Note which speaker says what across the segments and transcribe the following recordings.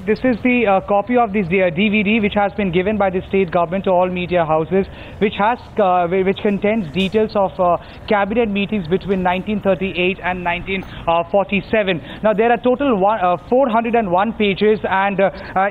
Speaker 1: this is the copy of this DVD which has been given by the state government to all media houses, which contains details of cabinet meetings between 1938 and 1947. Now there are total 401 pages, and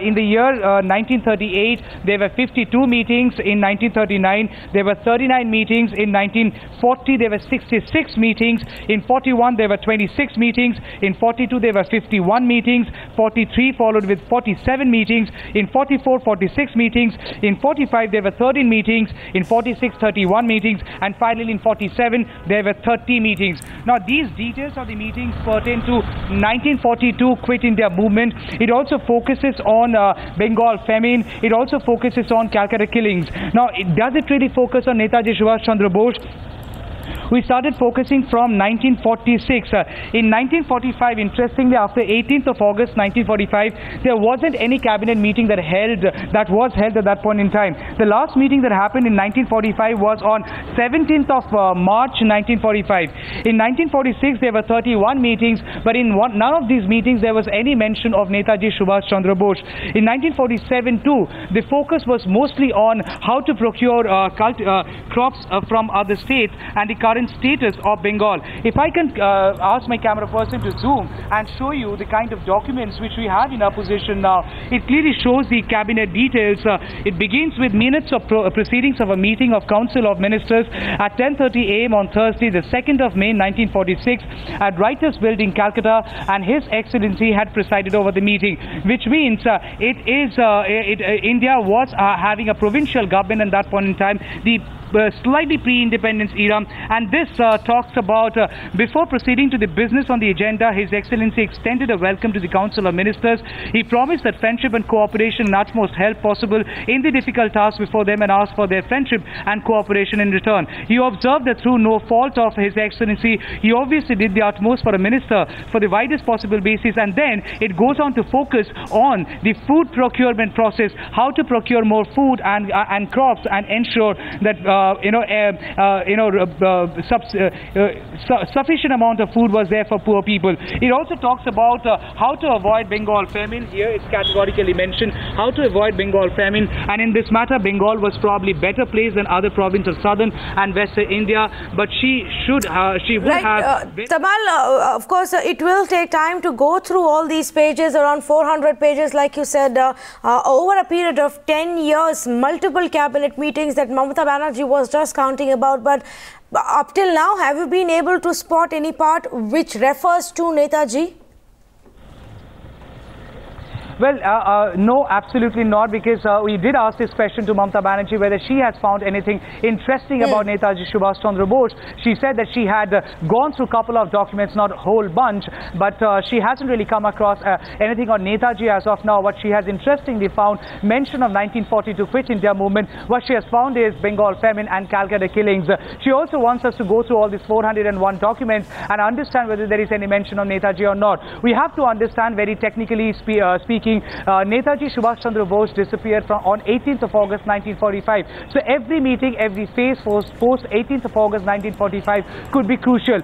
Speaker 1: in the year 1938 there were 52 meetings. In 1939 there were 39 meetings. In 1940 there were 66 meetings. In 41 there were 26 meetings. In 42 there were 51 meetings. 43 followed with 47 meetings. In 44, 46 meetings. In 45 there were 13 meetings. In 46, 31 meetings. And finally in 47 there were 30 meetings. Now these details of the meetings pertain to 1942 Quit India movement. It also focuses on Bengal famine. It also focuses on Calcutta killings. Now, does it really focus on Netaji Subhash Chandra Bose? We started focusing from 1946. In 1945, interestingly, after 18th of August 1945, there wasn't any cabinet meeting that was held at that point in time. The last meeting that happened in 1945 was on 17th of March 1945. In 1946, there were 31 meetings, but in none of these meetings there was any mention of Netaji Subhash Chandra Bose. In 1947 too, the focus was mostly on how to procure crops from other states and the current status of Bengal. If I can ask my camera person to zoom and show you the kind of documents which we have in our possession now, it clearly shows the cabinet details. It begins with minutes of proceedings of a meeting of Council of Ministers at 10:30 a.m. on Thursday, the 2nd of May 1946 at Writers Building, Calcutta, and His Excellency had presided over the meeting, which means India was having a provincial government at that point in time, the slightly pre-independence era, and this talks about before proceeding to the business on the agenda, His Excellency extended a welcome to the Council of Ministers. He promised that friendship and cooperation and utmost help possible in the difficult task before them and asked for their friendship and cooperation in return. He observed that through no fault of His Excellency, he obviously did the utmost for a minister for the widest possible basis, and then it goes on to focus on the food procurement process, how to procure more food and crops and ensure that sufficient amount of food was there for poor people. It also talks about how to avoid Bengal famine. Here it's categorically mentioned how to avoid Bengal famine, and in this matter Bengal was probably better placed than other provinces of southern and western India, but she would have.
Speaker 2: Tamal, of course it will take time to go through all these pages, around 400 pages like you said, over a period of 10 years, multiple cabinet meetings that Mamata Banerjee was just counting about. But up till now, have you been able to spot any part which refers to Netaji?
Speaker 1: Well, no, absolutely not, because we did ask this question to Mamata Banerjee whether she has found anything interesting about Netaji Subhash Chandra Bose. She said that she had gone through a couple of documents, not a whole bunch, but she hasn't really come across anything on Netaji as of now. What she has interestingly found, mention of 1942 Quit India movement. What she has found is Bengal famine and Calcutta killings. She also wants us to go through all these 401 documents and understand whether there is any mention of Netaji or not. We have to understand, very technically speaking, Netaji Subhash Chandra Bose disappeared on 18th of August 1945. So every meeting, every phase post 18th of August 1945 could be crucial.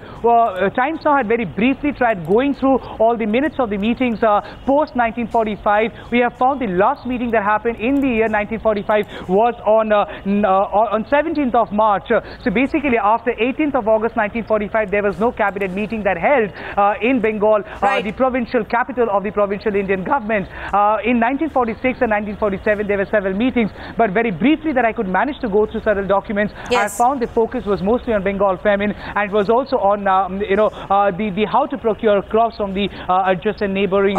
Speaker 1: Times Now had very briefly tried going through all the minutes of the meetings post 1945. We have found the last meeting that happened in the year 1945 was on 17th of March. So basically after 18th of August 1945 there was no cabinet meeting that held in Bengal, the provincial capital of the provincial Indian government. In 1946 and 1947 there were several meetings, but very briefly that I could manage to go through several documents. I found the focus was mostly on Bengal famine, and it was also on the how to procure crops from the adjacent neighboring